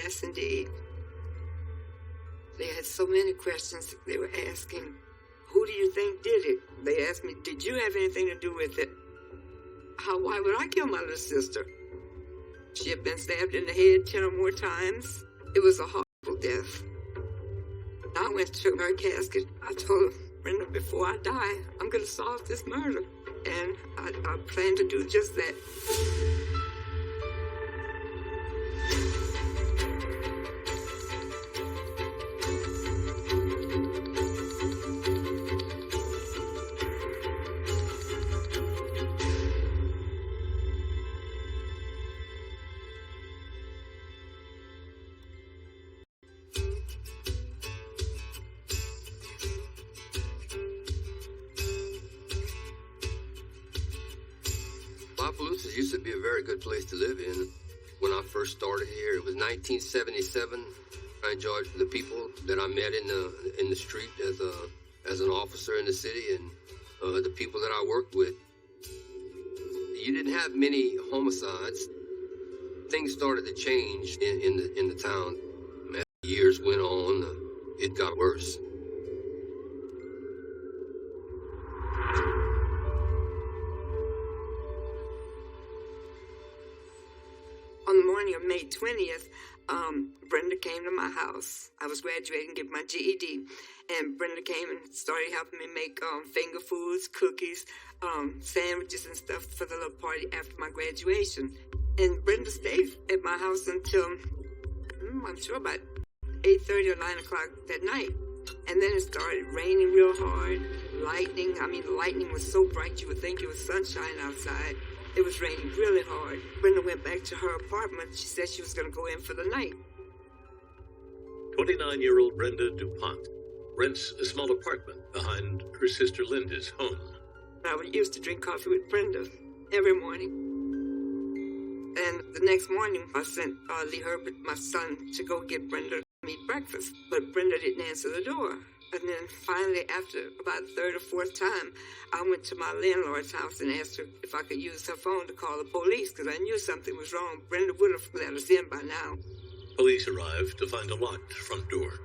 Yes, indeed. They had so many questions they were asking. Who do you think did it? They asked me, did you have anything to do with it? Why would I kill my little sister? She had been stabbed in the head 10 or more times. It was a horrible death. I went to her casket. I told her, Brenda, before I die, I'm going to solve this murder. And I plan to do just that. Bogalusa used to be a very good place to live in. When I first started here, it was 1977. I enjoyed the people that I met in the street as an officer in the city, and the people that I worked with. You didn't have many homicides. Things started to change in the town. As years went on, it got worse. On the morning of May 20th, Brenda came to my house. I was graduating, getting my GED, and Brenda came and started helping me make finger foods, cookies, sandwiches and stuff for the little party after my graduation. And Brenda stayed at my house until, I'm sure about 8:30 or 9 o'clock that night. And then it started raining real hard, lightning. I mean, the lightning was so bright you would think it was sunshine outside. It was raining really hard. Brenda went back to her apartment. She said she was going to go in for the night. 29-year-old Brenda DuPont rents a small apartment behind her sister Linda's home. I used to drink coffee with Brenda every morning. And the next morning, I sent Lee Herbert, my son, to go get Brenda to eat breakfast. But Brenda didn't answer the door. And then finally, after about the third or fourth time, I went to my landlord's house and asked her if I could use her phone to call the police, because I knew something was wrong. Brenda would have let us in by now. Police arrive to find a locked front door.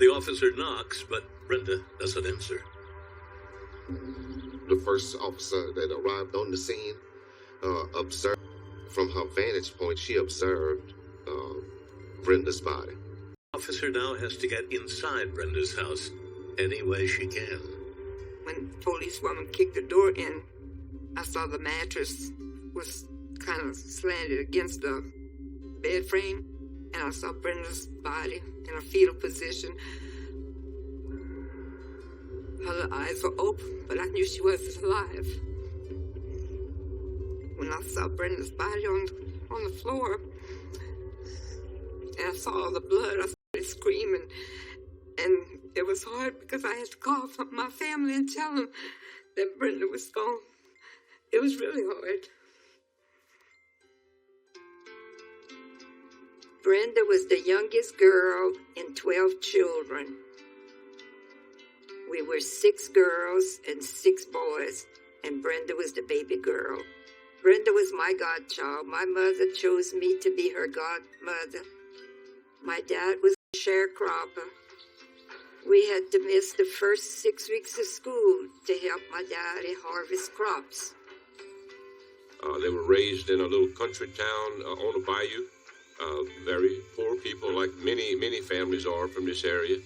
The officer knocks, but Brenda doesn't answer. The first officer that arrived on the scene observed, from her vantage point, she observed Brenda's body. The officer now has to get inside Brenda's house any way she can. When the police woman kicked the door in, I saw the mattress was kind of slanted against the bed frame, and I saw Brenda's body in a fetal position. Her eyes were open, but I knew she wasn't alive. When I saw Brenda's body on the floor, and I saw all the blood, I started screaming. And it was hard because I had to call my family and tell them that Brenda was gone. It was really hard. Brenda was the youngest girl in 12 children. We were 6 girls and 6 boys, and Brenda was the baby girl. Brenda was my godchild. My mother chose me to be her godmother. My dad was a sharecropper. We had to miss the first 6 weeks of school to help my daddy harvest crops. They were raised in a little country town on a bayou. Very poor people, like many families are from this area.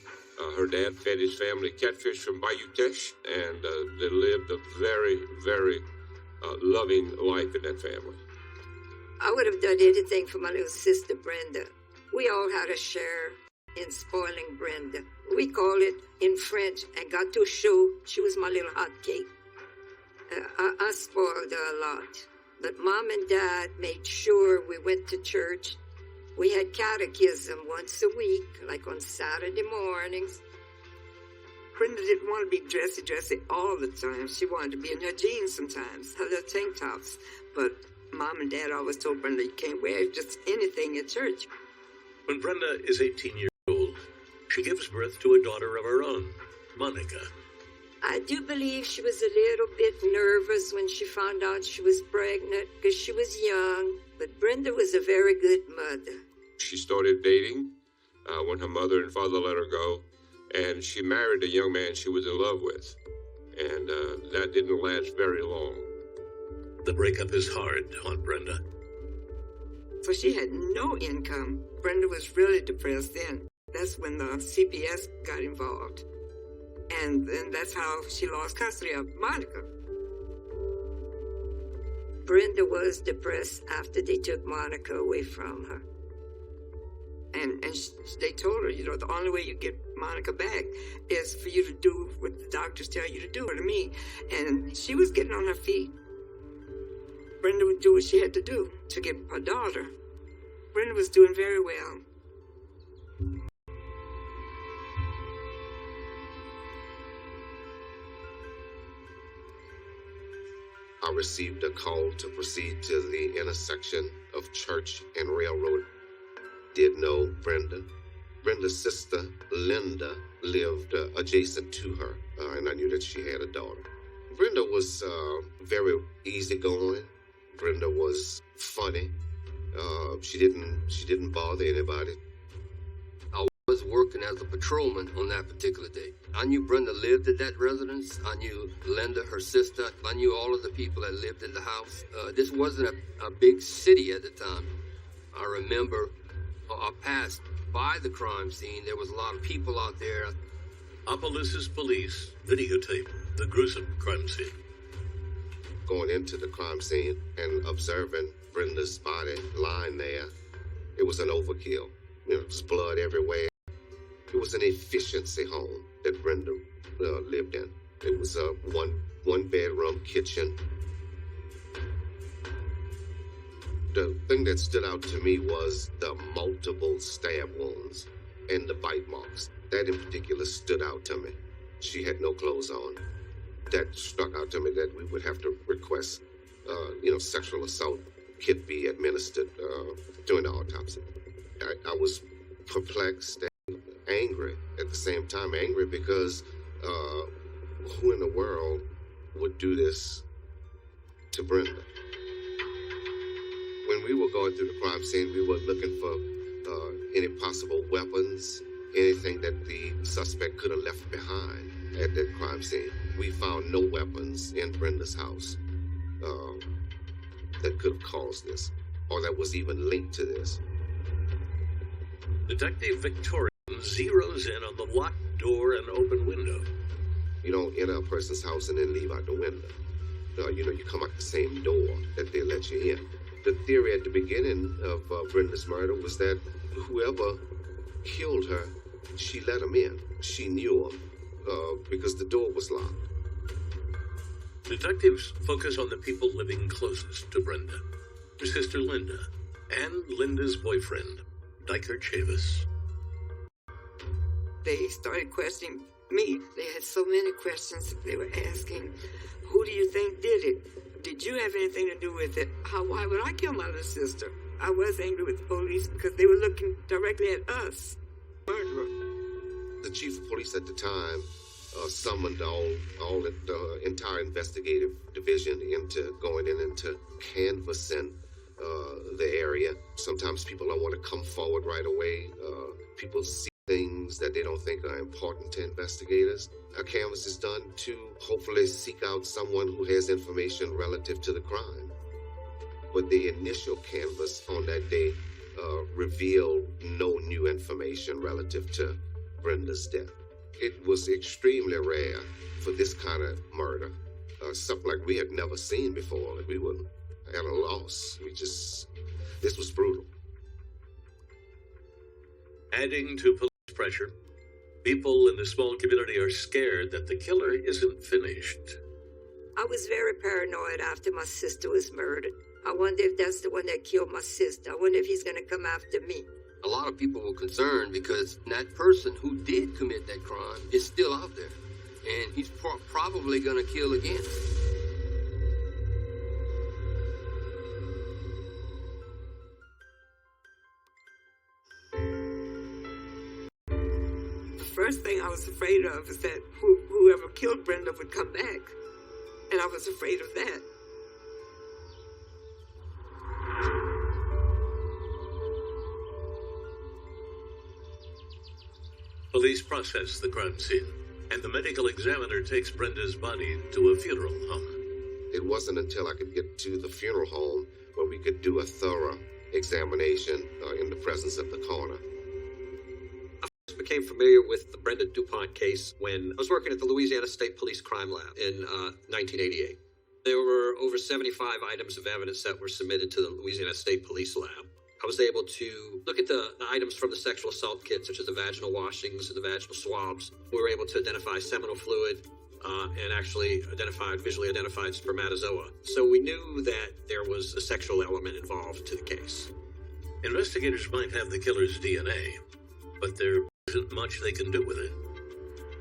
Her dad fed his family catfish from Bayou Teche, and they lived a very, very loving life in that family. I would have done anything for my little sister Brenda. We all had a share in spoiling Brenda. We call it in French, un gâteau chaud. She was my little hot cake. I spoiled her a lot. But Mom and Dad made sure we went to church. We had catechism once a week, like on Saturday mornings. Brenda didn't want to be dressy all the time. She wanted to be in her jeans sometimes, her little tank tops. But Mom and Dad always told Brenda, you can't wear just anything at church. When Brenda is 18 years old, she gives birth to a daughter of her own, Monica. I do believe she was a little bit nervous when she found out she was pregnant because she was young, but Brenda was a very good mother. She started dating when her mother and father let her go, and she married a young man she was in love with. And that didn't last very long. The breakup is hard on Brenda. So she had no income. Brenda was really depressed then. That's when the CPS got involved. And then that's how she lost custody of Monica. Brenda was depressed after they took Monica away from her. And they told her, you know, the only way you get Monica back is for you to do what the doctors tell you to do, to me. And she was getting on her feet. Brenda would do what she had to do to get her daughter. Brenda was doing very well. I received a call to proceed to the intersection of Church and Railroad. Did know Brenda. Brenda's sister, Linda, lived adjacent to her, and I knew that she had a daughter. Brenda was very easygoing. Brenda was funny. She didn't bother anybody. I was working as a patrolman on that particular day. I knew Brenda lived at that residence. I knew Linda, her sister. I knew all of the people that lived in the house. This wasn't a big city at the time. I remember I passed by the crime scene. There was a lot of people out there. Opelousas police videotape the gruesome crime scene. Going into the crime scene and observing Brenda's body lying there, it was an overkill. You know, there was blood everywhere. It was an efficiency home that Brenda lived in. It was a one bedroom kitchen. The thing that stood out to me was the multiple stab wounds and the bite marks. That in particular stood out to me. She had no clothes on. That struck out to me that we would have to request, sexual assault kit be administered during the autopsy. I was perplexed and angry at the same time. Angry because who in the world would do this to Brenda? When we were going through the crime scene, we were looking for any possible weapons, anything that the suspect could have left behind at that crime scene. We found no weapons in Brenda's house that could have caused this, or that was even linked to this. Detective Victorian zeroes in on the locked door and open window. You don't enter a person's house and then leave out the window. You come out the same door that they let you in. The theory at the beginning of Brenda's murder was that whoever killed her, she let him in. She knew him because the door was locked. Detectives focus on the people living closest to Brenda, her sister Linda, and Linda's boyfriend, Diker Chavis. They started questioning me. They had so many questions they were asking. Who do you think did it? Did you have anything to do with it? Why would I kill my little sister? I was angry with the police because they were looking directly at us. Murderer. The chief of police at the time summoned all the entire investigative division into going into canvassing the area. Sometimes people don't want to come forward right away. People see things that they don't think are important to investigators. A canvass is done to hopefully seek out someone who has information relative to the crime. But the initial canvass on that day revealed no new information relative to Brenda's death. It was extremely rare for this kind of murder, something like we had never seen before. We were at a loss. This was brutal. Adding to police pressure, people in the small community are scared that the killer isn't finished. I was very paranoid after my sister was murdered. I wonder if that's the one that killed my sister. I wonder if he's going to come after me. A lot of people were concerned because that person who did commit that crime is still out there. And he's probably going to kill again. The first thing I was afraid of is that whoever killed Brenda would come back. And I was afraid of that. Police process the crime scene, and the medical examiner takes Brenda's body to a funeral home. It wasn't until I could get to the funeral home where we could do a thorough examination in the presence of the coroner. I first became familiar with the Brenda DuPont case when I was working at the Louisiana State Police Crime Lab in 1988. There were over 75 items of evidence that were submitted to the Louisiana State Police Lab. I was able to look at the items from the sexual assault kit, such as the vaginal washings and the vaginal swabs. We were able to identify seminal fluid and actually visually identified spermatozoa. So we knew that there was a sexual element involved to the case. Investigators might have the killer's DNA, but there isn't much they can do with it.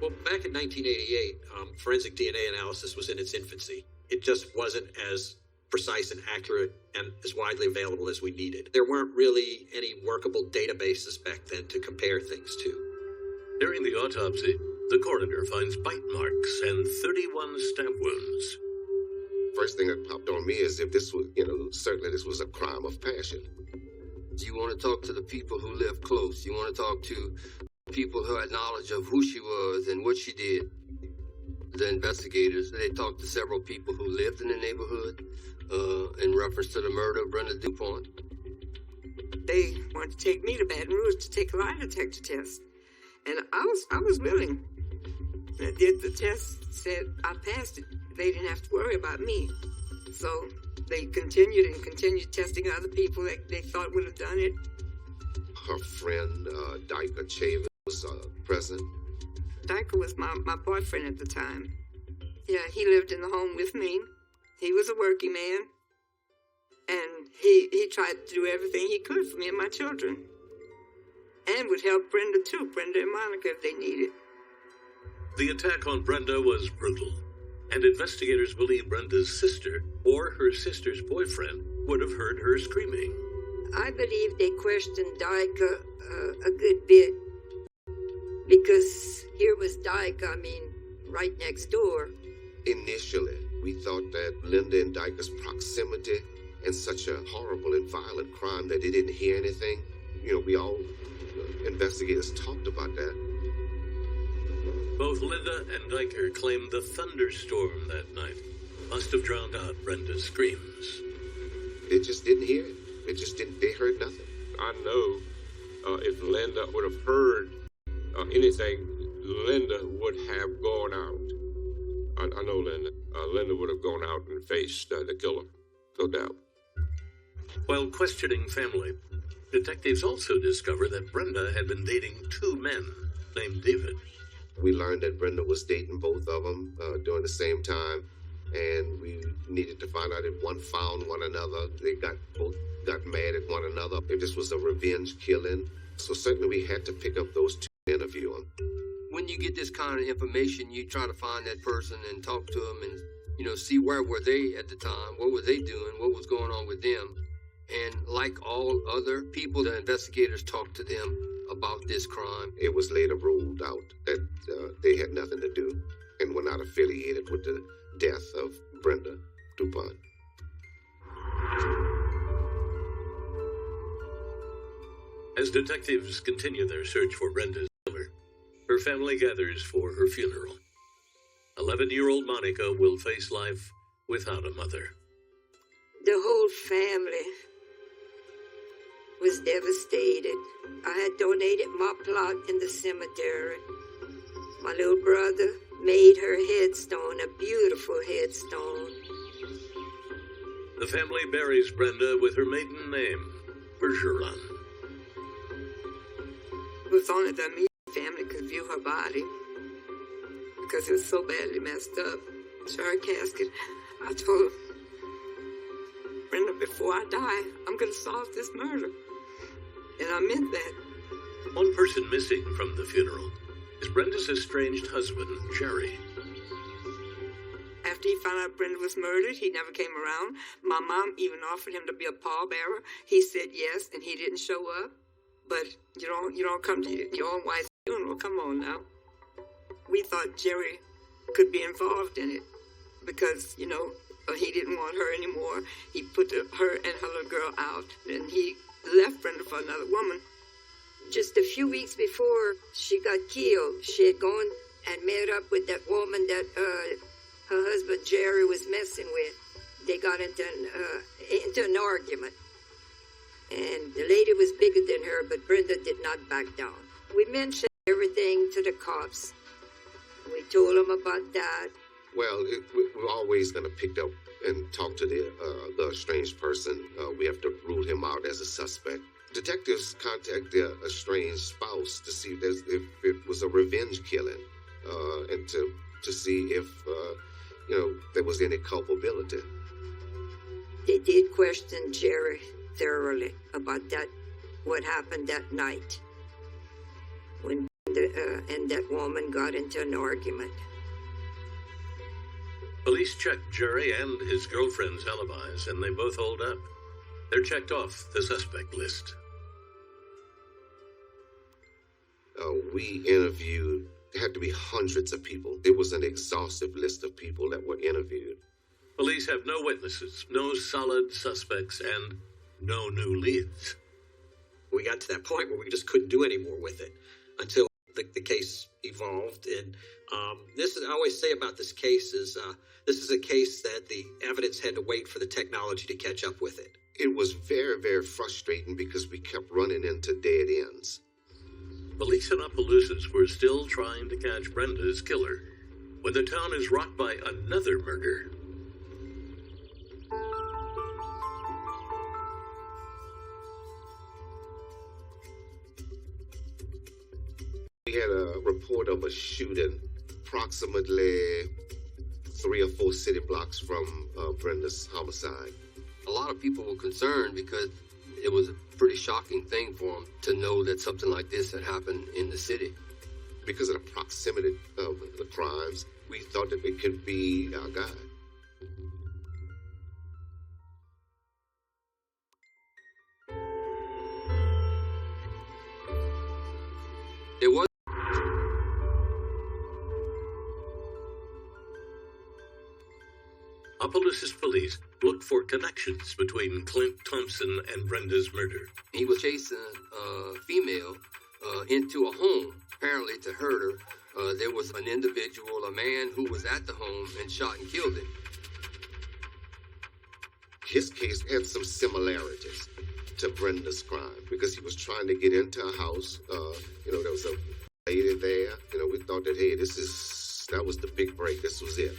Well, back in 1988, forensic DNA analysis was in its infancy. It just wasn't as precise and accurate and as widely available as we needed. There weren't really any workable databases back then to compare things to. During the autopsy, the coroner finds bite marks and 31 stab wounds. First thing that popped on me is if this was, certainly this was a crime of passion. You want to talk to the people who live close. You want to talk to people who had knowledge of who she was and what she did. The investigators, they talked to several people who lived in the neighborhood in reference to the murder of Brenda DuPont. They wanted to take me to Baton Rouge to take a lie detector test. And I was willing. I did the test, said I passed it. They didn't have to worry about me. So they continued testing other people that they thought would have done it. Her friend, Dyker Chavin, was present. Dyker was my boyfriend at the time. Yeah, he lived in the home with me. He was a working man. And he tried to do everything he could for me and my children. And would help Brenda too, Brenda and Monica if they needed. The attack on Brenda was brutal, and investigators believe Brenda's sister or her sister's boyfriend would have heard her screaming. I believe they questioned Dyker a good bit, because here was Dyker, right next door. Initially, we thought that Linda and Dyker's proximity and such a horrible and violent crime that they didn't hear anything. We all, investigators talked about that. Both Linda and Dyker claimed the thunderstorm that night must have drowned out Brenda's screams. They just didn't hear it. They heard nothing. I know if Linda would have heard anything, Linda would have gone out. I know Linda. Linda would have gone out and faced the killer, no doubt. While questioning family, detectives also discovered that Brenda had been dating two men named David. We learned that Brenda was dating both of them during the same time, and we needed to find out if one found one another. They both got mad at one another, if this was a revenge killing. So certainly we had to pick up those two and interview them. When you get this kind of information, you try to find that person and talk to them and, see where were they at the time, what were they doing, what was going on with them. And like all other people, the investigators talked to them about this crime. It was later ruled out that they had nothing to do and were not affiliated with the death of Brenda DuPont. As detectives continue their search for Brenda's killer, her family gathers for her funeral. 11-year-old Monica will face life without a mother. The whole family was devastated. I had donated my plot in the cemetery. My little brother made her headstone, a beautiful headstone. The family buries Brenda with her maiden name, Bergeron. It was only the immediate family could view her body because it was so badly messed up. So her casket, I told her, Brenda, before I die, I'm going to solve this murder. And I meant that. One person missing from the funeral is Brenda's estranged husband, Jerry. After he found out Brenda was murdered, he never came around. My mom even offered him to be a pallbearer. He said yes, and he didn't show up. But you don't come to your own wife's funeral. Come on now. We thought Jerry could be involved in it because, he didn't want her anymore. He put her and her little girl out, and he left Brenda for another woman. Just Just a few weeks before she got killed, she had gone and met up with that woman that her husband Jerry was messing with. They got into an argument. And the lady was bigger than her, but Brenda did not back down. We mentioned everything to the cops. We told them about that. Well, we're always going to pick up and talk to the estranged person. We have to rule him out as a suspect. Detectives contact their estranged spouse to see if it was a revenge killing, and to see if there was any culpability. They did question Jerry thoroughly about what happened that night when Brenda and that woman got into an argument. Police checked Jerry and his girlfriend's alibis, and they both hold up. They're checked off the suspect list. We interviewed, had to be hundreds of people. It was an exhaustive list of people that were interviewed. Police have no witnesses, no solid suspects, and no new leads. We got to that point where we just couldn't do any more with it until the case evolved. And I always say about this case is this is a case that the evidence had to wait for the technology to catch up with it. It was very, very frustrating because we kept running into dead ends. Police in Opelousas were still trying to catch Brenda's killer when the town is rocked by another murder. We had a report of a shooting approximately 3 or 4 city blocks from Brenda's homicide. A lot of people were concerned because it was a pretty shocking thing for them to know that something like this had happened in the city. Because of the proximity of the crimes, we thought that it could be our guy. It was. Opelousas police looked for connections between Clint Thompson and Brenda's murder. He was chasing a female into a home, apparently to hurt her. There was an individual, a man, who was at the home and shot and killed him. His case had some similarities to Brenda's crime because he was trying to get into a house. There was a lady there. We thought that, hey, that was the big break. This was it.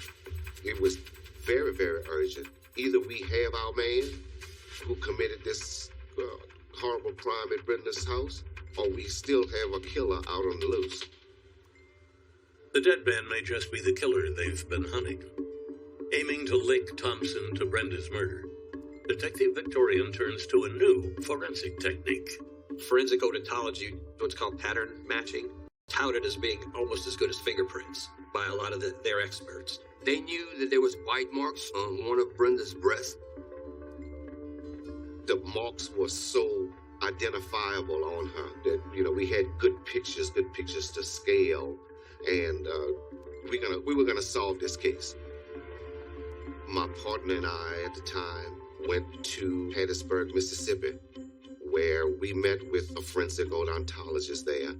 It was very, very urgent. Either we have our man who committed this horrible crime at Brenda's house, or we still have a killer out on the loose. The dead man may just be the killer they've been hunting. Aiming to link Thompson to Brenda's murder, Detective Victorian turns to a new forensic technique. Forensic odontology, what's called pattern matching, touted as being almost as good as fingerprints by a lot of their experts. They knew that there was bite marks on one of Brenda's breasts. The marks were so identifiable on her that, we had good pictures to scale, and we were gonna solve this case. My partner and I at the time went to Hattiesburg, Mississippi, where we met with a forensic odontologist there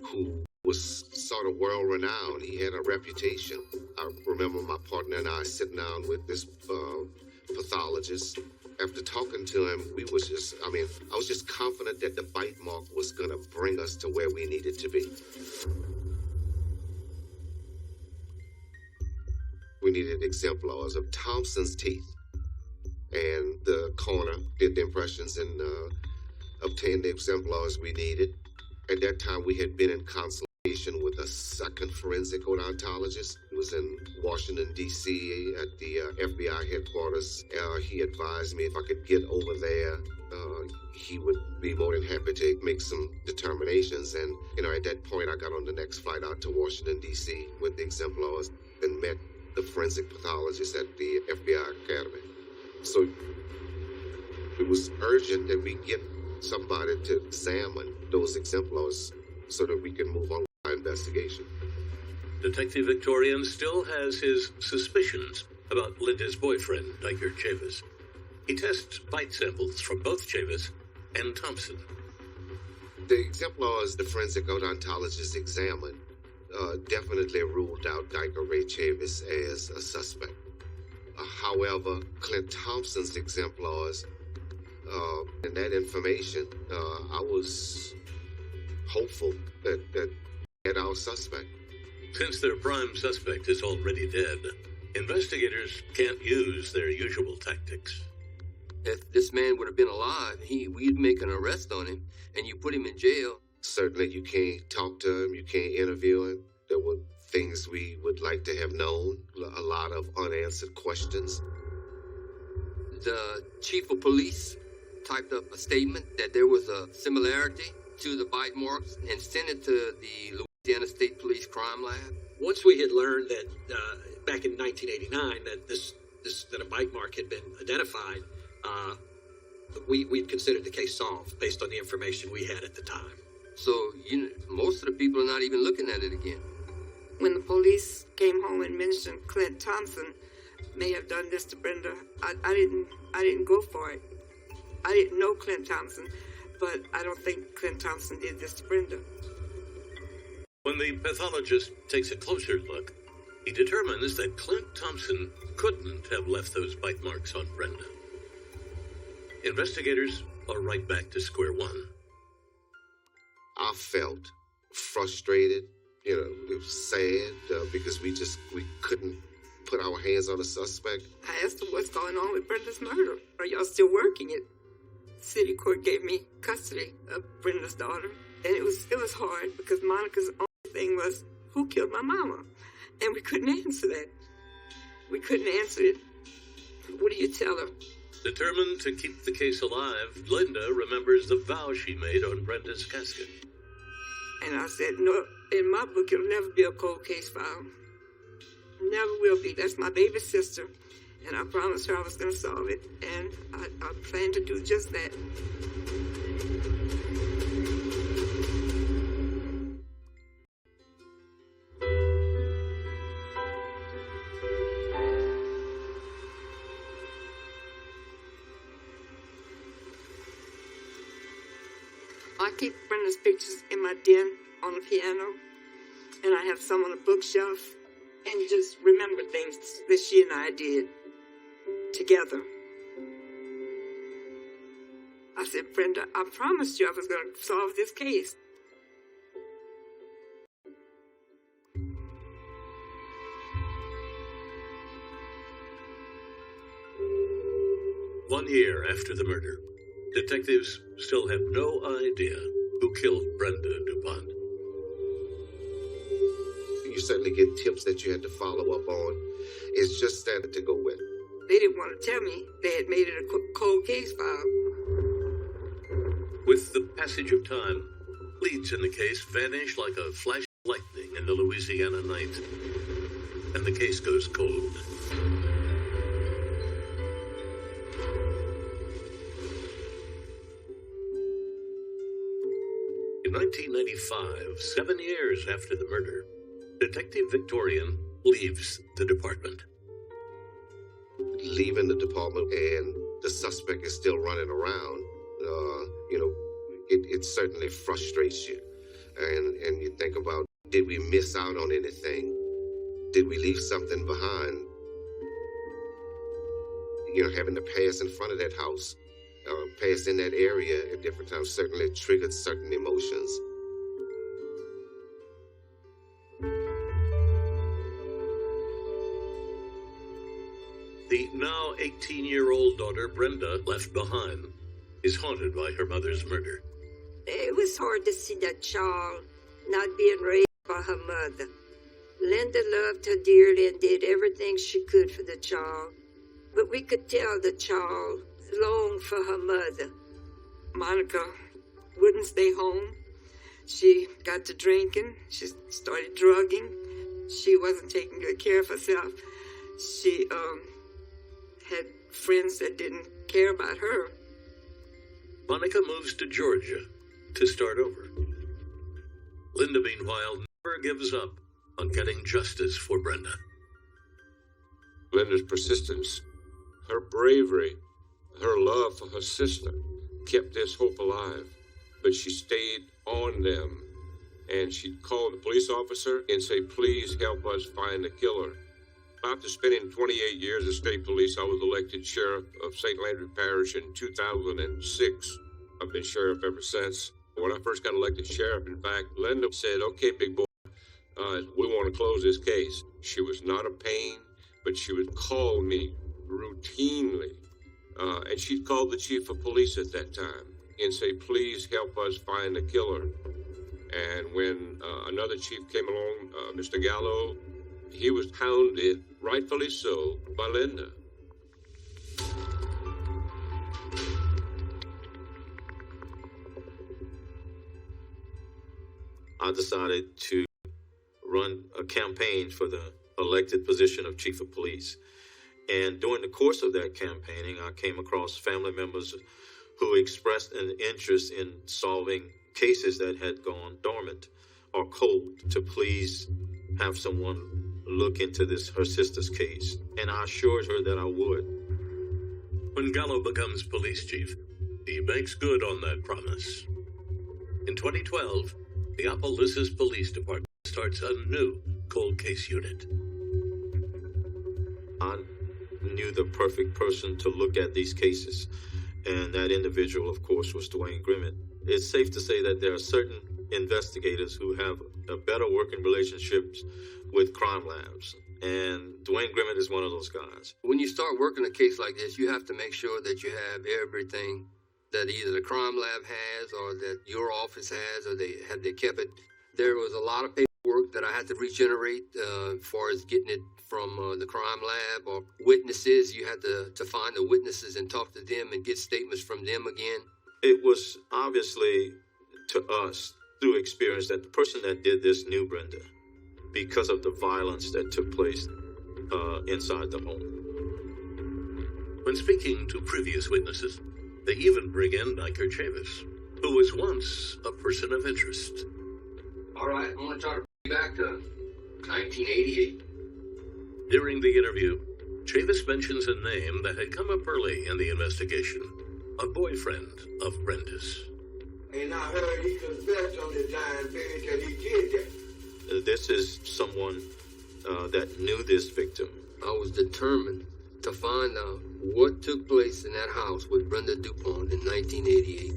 who was sort of world-renowned. He had a reputation. I remember my partner and I sitting down with this pathologist. After talking to him, I was just confident that the bite mark was going to bring us to where we needed to be. We needed exemplars of Thompson's teeth. And the coroner did the impressions and obtained the exemplars we needed. At that time, we had been in consultation with a second forensic odontologist. He was in Washington, D.C. at the FBI headquarters. He advised me if I could get over there, he would be more than happy to make some determinations. And, at that point, I got on the next flight out to Washington, D.C. with the exemplars and met the forensic pathologist at the FBI Academy. So it was urgent that we get somebody to examine those exemplars so that we can move on with our investigation. Detective Victorian still has his suspicions about Linda's boyfriend, Diker Chavis. He tests bite samples from both Chavis and Thompson. The exemplars the forensic odontologist examined definitely ruled out Dyker Ray Chavis as a suspect. However, Clint Thompson's exemplars and that information, I was hopeful that had our suspect. Since their prime suspect is already dead, investigators can't use their usual tactics. If this man would have been alive, we'd make an arrest on him, and you put him in jail. Certainly you can't talk to him, you can't interview him. There were things we would like to have known, a lot of unanswered questions. The chief of police typed up a statement that there was a similarity to the bite marks and sent it to the Louisiana State Police Crime Lab. Once we had learned that back in 1989 that a bite mark had been identified, we'd considered the case solved based on the information we had at the time. So most of the people are not even looking at it again. When the police came home and mentioned Clint Thompson may have done this to Brenda, I didn't go for it. I didn't know Clint Thompson, but I don't think Clint Thompson did this to Brenda. When the pathologist takes a closer look, he determines that Clint Thompson couldn't have left those bite marks on Brenda. Investigators are right back to square one. I felt frustrated, it was sad because we couldn't put our hands on a suspect. I asked him what's going on with Brenda's murder. Are y'all still working it? City court gave me custody of Brenda's daughter, and it was hard because Monica's only thing was, who killed my mama? And we couldn't answer that. We couldn't answer it. What do you tell her? Determined to keep the case alive, Linda remembers the vow she made on Brenda's casket. And I said, no, in my book, it'll never be a cold case file. Never will be. That's my baby sister. And I promised her I was going to solve it. And I plan to do just that. I keep Brenda's pictures in my den on the piano, and I have some on the bookshelf, and just remember things that she and I did together. I said, Brenda, I promised you I was going to solve this case. One year after the murder, detectives still have no idea who killed Brenda DuPont. You certainly get tips that you had to follow up on. It's just that to go with. They didn't want to tell me they had made it a cold case file. With the passage of time, leads in the case vanish like a flash of lightning in the Louisiana night, and the case goes cold. In 1995, 7 years after the murder, Detective Victorian leaves the department. Leaving the department and the suspect is still running around, it certainly frustrates you. And you think about, did we miss out on anything? Did we leave something behind? Having to pass in front of that house, pass in that area at different times certainly triggered certain emotions. The now 18-year-old daughter, Brenda, left behind, is haunted by her mother's murder. It was hard to see that child not being raised by her mother. Linda loved her dearly and did everything she could for the child, but we could tell the child longed for her mother. Monica wouldn't stay home. She got to drinking. She started drugging. She wasn't taking good care of herself. She had friends that didn't care about her. Monica moves to Georgia to start over. Linda, meanwhile, never gives up on getting justice for Brenda. Linda's persistence, her bravery, her love for her sister kept this hope alive. but she stayed on them. And she'd call the police officer and say, please help us find the killer. After spending 28 years as state police, I was elected sheriff of St. Landry Parish in 2006. I've been sheriff ever since. When I first got elected sheriff, in fact, Linda said, okay, big boy, we want to close this case. She was not a pain, but she would call me routinely. And she'd call the chief of police at that time and say, please help us find the killer. And when another chief came along, Mr. Gallo, he was hounded, rightfully so, by Linda. I decided to run a campaign for the elected position of chief of police. And during the course of that campaigning, I came across family members who expressed an interest in solving cases that had gone dormant or cold, to please have someone look into her sister's case. And I assured her that I would. When Gallo becomes police chief, he makes good on that promise. In 2012, the Opelousas Police Department starts a new cold case unit. I knew the perfect person to look at these cases, and that individual, of course, was Dwayne Grimmett. It's safe to say that there are certain investigators who have a better working relationships with crime labs, and Dwayne Grimmett is one of those guys. When you start working a case like this, you have to make sure that you have everything that either the crime lab has or that your office has, or they kept it. There was a lot of paperwork that I had to regenerate as far as getting it from the crime lab, or witnesses. You had to find the witnesses and talk to them and get statements from them again. It was obviously to us through experience that the person that did this knew Brenda because of the violence that took place inside the home. When speaking to previous witnesses, they even bring in Niker Chavis, who was once a person of interest. All right, I'm going to try to bring you back to 1988. During the interview, Chavis mentions a name that had come up early in the investigation, a boyfriend of Brenda's. And I heard he confessed on the giant thing that he did that. This is someone that knew this victim. I was determined to find out what took place in that house with Brenda DuPont in 1988.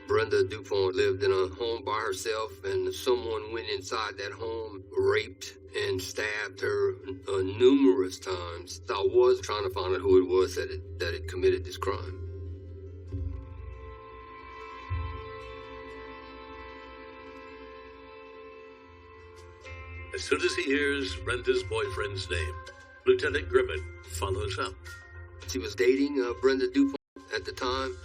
Brenda DuPont lived in a home by herself, and someone went inside that home, raped and stabbed her numerous times. I was trying to find out who it was that had committed this crime. As soon as he hears Brenda's boyfriend's name, Lieutenant Grimmett follows up. She was dating Brenda DuPont at the time.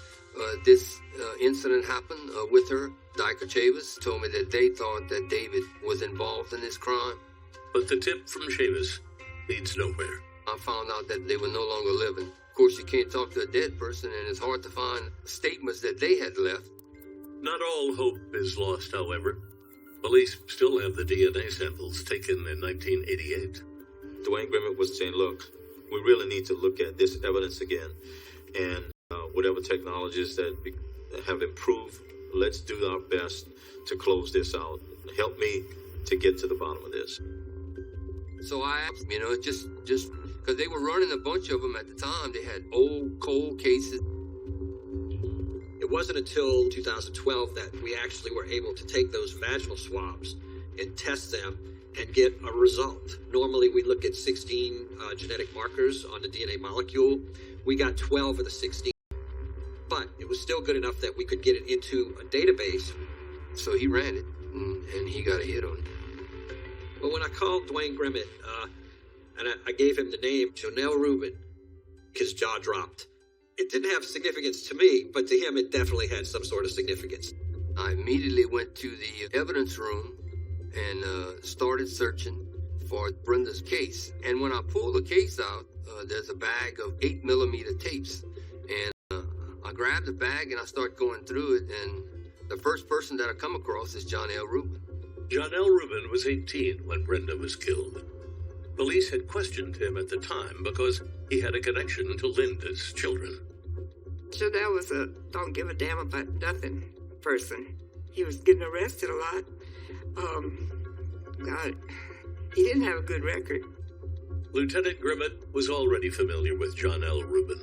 This incident happened with her. Niker Chavis told me that they thought that David was involved in this crime. But the tip from Chavis leads nowhere. I found out that they were no longer living. Of course, you can't talk to a dead person, and it's hard to find statements that they had left. Not all hope is lost, however. Police still have the DNA samples taken in 1988. Dwayne Grimmett was saying, look, we really need to look at this evidence again. And whatever technologies that have improved, let's do our best to close this out. Help me to get to the bottom of this. So I asked, just because they were running a bunch of them at the time. They had old, cold cases. It wasn't until 2012 that we actually were able to take those vaginal swabs and test them and get a result. Normally we look at 16 genetic markers on the DNA molecule. We got 12 of the 16, but it was still good enough that we could get it into a database. So he ran it, and he got a hit on it. But when I called Dwayne Grimmett, and I gave him the name Jonelle Rubin, his jaw dropped. It didn't have significance to me, but to him it definitely had some sort of significance. I immediately went to the evidence room and started searching for Brenda's case. And when I pulled the case out, there's a bag of 8mm tapes. And I grabbed the bag and I start going through it, and the first person that I come across is Jonelle Rubin. Jonelle Rubin was 18 when Brenda was killed. Police had questioned him at the time because he had a connection to Linda's children. Chanel was a don't give a damn about nothing person. He was getting arrested a lot. God, he didn't have a good record. Lieutenant Grimmett was already familiar with John L. Rubin.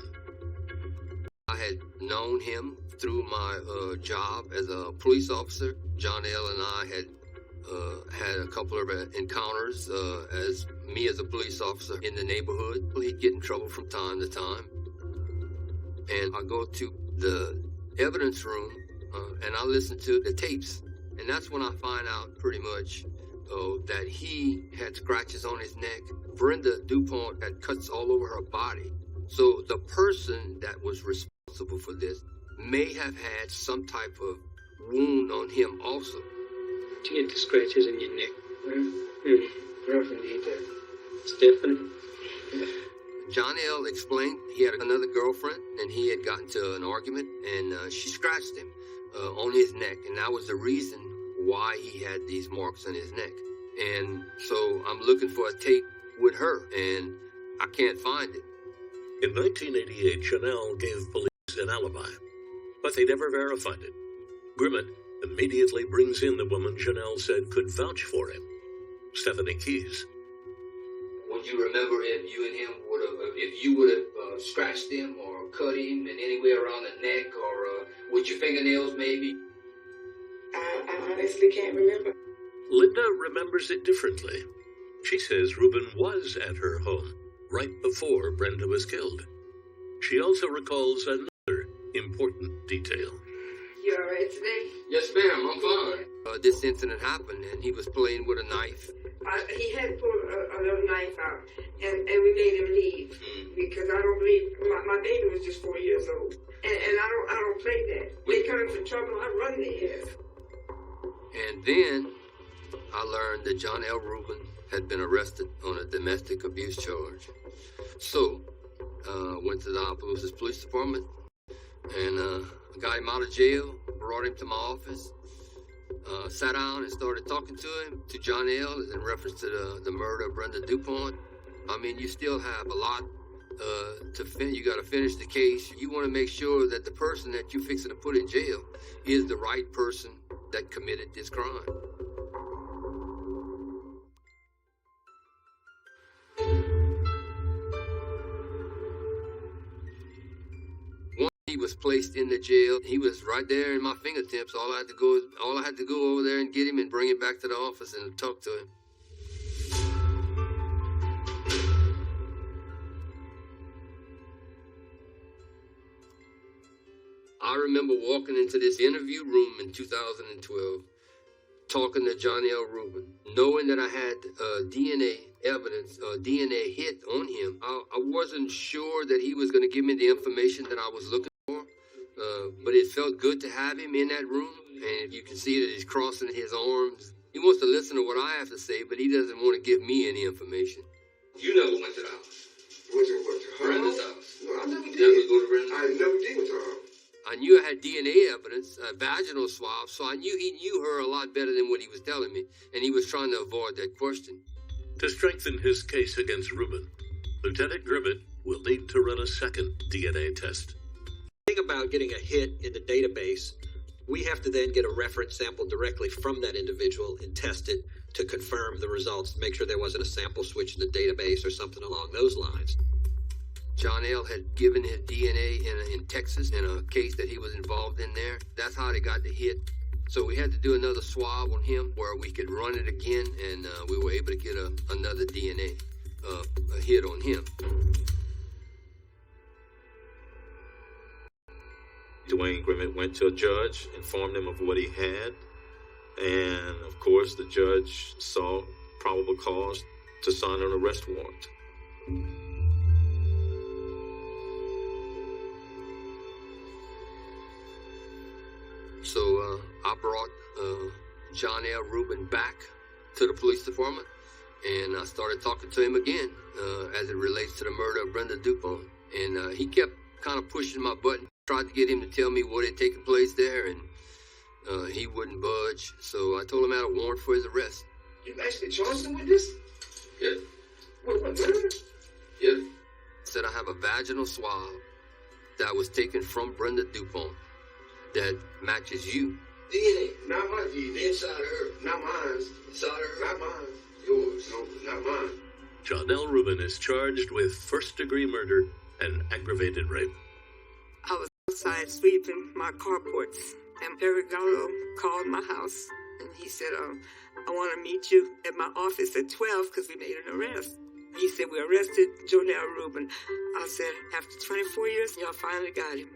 I had known him through my job as a police officer. John L. and I had a couple of encounters as a police officer in the neighborhood. He'd get in trouble from time to time. And I go to the evidence room and I listen to the tapes. And that's when I find out pretty much that he had scratches on his neck. Brenda DuPont had cuts all over her body. So the person that was responsible for this may have had some type of wound on him also. Do you get the scratches in your neck? Rough indeed, that. Stephanie? John L. explained he had another girlfriend and he had gotten to an argument and she scratched him on his neck, and that was the reason why he had these marks on his neck. And so I'm looking for a tape with her and I can't find it. In 1988, Chanel gave police an alibi, but they never verified it. Grimmett immediately brings in the woman Chanel said could vouch for him, Stephanie Keys. Would you remember if you would have scratched him or cut him in anywhere around the neck or with your fingernails maybe? I honestly can't remember. Linda remembers it differently. She says Rubin was at her home right before Brenda was killed. She also recalls another important detail. You all right today? Yes, ma'am, I'm fine. This incident happened and he was playing with a knife. He had pulled a little knife out, and we made him leave because I don't believe my baby was just 4 years old, and I don't play that. They come for trouble, I run their ass. And then I learned that John L. Rubin had been arrested on a domestic abuse charge. So went to the Opelousas Police Department and got him out of jail, brought him to my office. Sat down and started talking to him, to John L., in reference to the murder of Brenda DuPont. I mean, you still have a lot you got to finish the case. You want to make sure that the person that you're fixing to put in jail is the right person that committed this crime. He was placed in the jail. He was right there in my fingertips. All I had to go over there and get him and bring him back to the office and talk to him. I remember walking into this interview room in 2012, talking to John L. Rubin, knowing that I had DNA evidence, DNA hit on him. I wasn't sure that he was going to give me the information that I was looking for, but it felt good to have him in that room, and you can see that he's crossing his arms. He wants to listen to what I have to say, but he doesn't want to give me any information. You never went to the house. Went to her Brenda's house? house. No, I never did. Never go to Brenda's house? I never did go to her house. I knew I had DNA evidence, vaginal swab, so I knew he knew her a lot better than what he was telling me, and he was trying to avoid that question. To strengthen his case against Rubin, Lieutenant Grimmett will need to run a second DNA test. The thing about getting a hit in the database, we have to then get a reference sample directly from that individual and test it to confirm the results, make sure there wasn't a sample switch in the database or something along those lines. John L. had given his DNA in Texas in a case that he was involved in there. That's how they got the hit. So we had to do another swab on him where we could run it again, and we were able to get another DNA a hit on him. Dwayne Grimmett went to a judge, informed him of what he had, and of course the judge saw probable cause to sign an arrest warrant. So I brought John L. Rubin back to the police department, and I started talking to him again as it relates to the murder of Brenda DuPont. And he kept kind of pushing my button, tried to get him to tell me what had taken place there, and he wouldn't budge. So I told him I had a warrant for his arrest. You actually charged him with this? Yeah. Yeah. Said I have a vaginal swab that was taken from Brenda DuPont that matches you. DNA, not my DNA. Inside her. Not mine. Inside her. Not mine. Yours. No, not mine. Jonelle Rubin is charged with first-degree murder and aggravated rape. I was outside sweeping my carports, and Perry Gallo called my house, and he said, I want to meet you at my office at 12 because we made an arrest. He said, we arrested Jonelle Rubin. I said, after 24 years, y'all finally got him.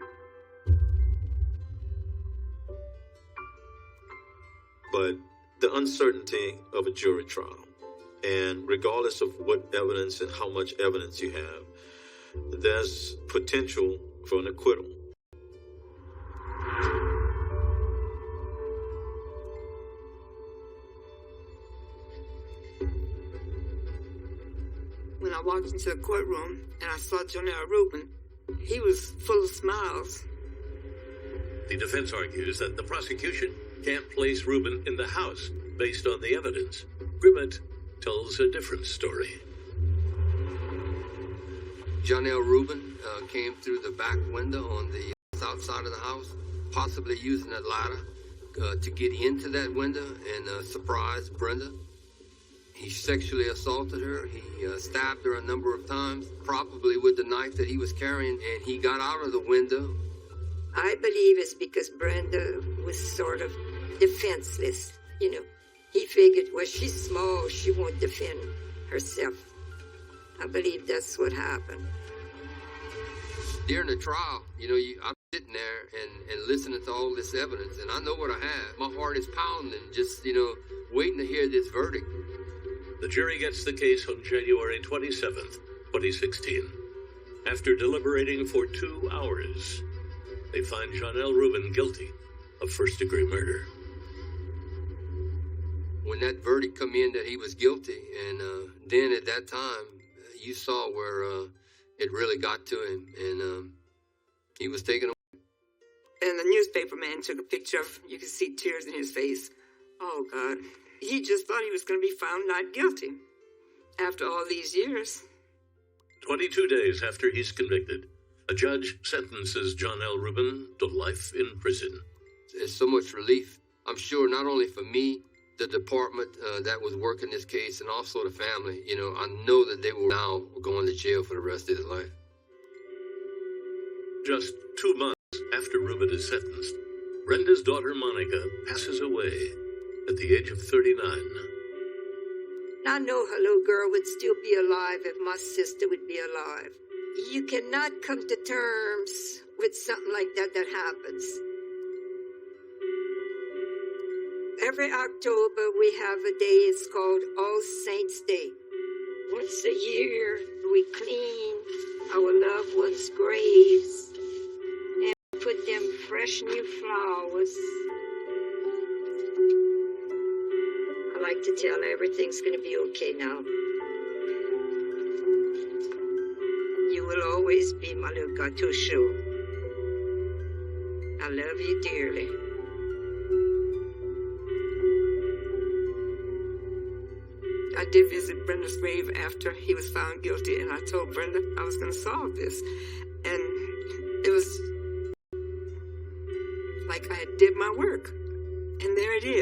But the uncertainty of a jury trial, and regardless of what evidence and how much evidence you have, there's potential for an acquittal. When I walked into the courtroom and I saw Jonelle Rubin, he was full of smiles. The defense argues that the prosecution can't place Rubin in the house based on the evidence. Grimmett tells a different story. Jonelle Rubin came through the back window on the south side of the house, possibly using a ladder to get into that window and surprise Brenda. He sexually assaulted her. He stabbed her a number of times, probably with the knife that he was carrying, and he got out of the window. I believe it's because Brenda was sort of defenseless, you know. He figured, well, she's small, she won't defend herself. I believe that's what happened. During the trial, I'm sitting there and listening to all this evidence, and I know what I have. My heart is pounding, just, waiting to hear this verdict. The jury gets the case on January 27th, 2016. After deliberating for 2 hours, they find Jonelle Rubin guilty of first-degree murder. When that verdict come in that he was guilty, and then at that time, you saw where it really got to him, and he was taken away. And the newspaper man took a picture of, you could see tears in his face. Oh, God. He just thought he was going to be found not guilty after all these years. 22 days after he's convicted, a judge sentences Jonelle Rubin to life in prison. It's so much relief, I'm sure, not only for me, the department that was working this case, and also the family. I know that they will now go into jail for the rest of his life. Just 2 months after Rubin is sentenced, Brenda's daughter Monica passes away at the age of 39. I know her little girl would still be alive if my sister would be alive. You cannot come to terms with something like that happens. Every October we have a day, it's called All Saints Day. Once a year we clean our loved ones' graves and put them fresh new flowers. I like to tell her everything's going to be okay now. You will always be my little gâteau chaud. I love you dearly. I did visit Brenda's grave after he was found guilty, and I told Brenda I was going to solve this. And it was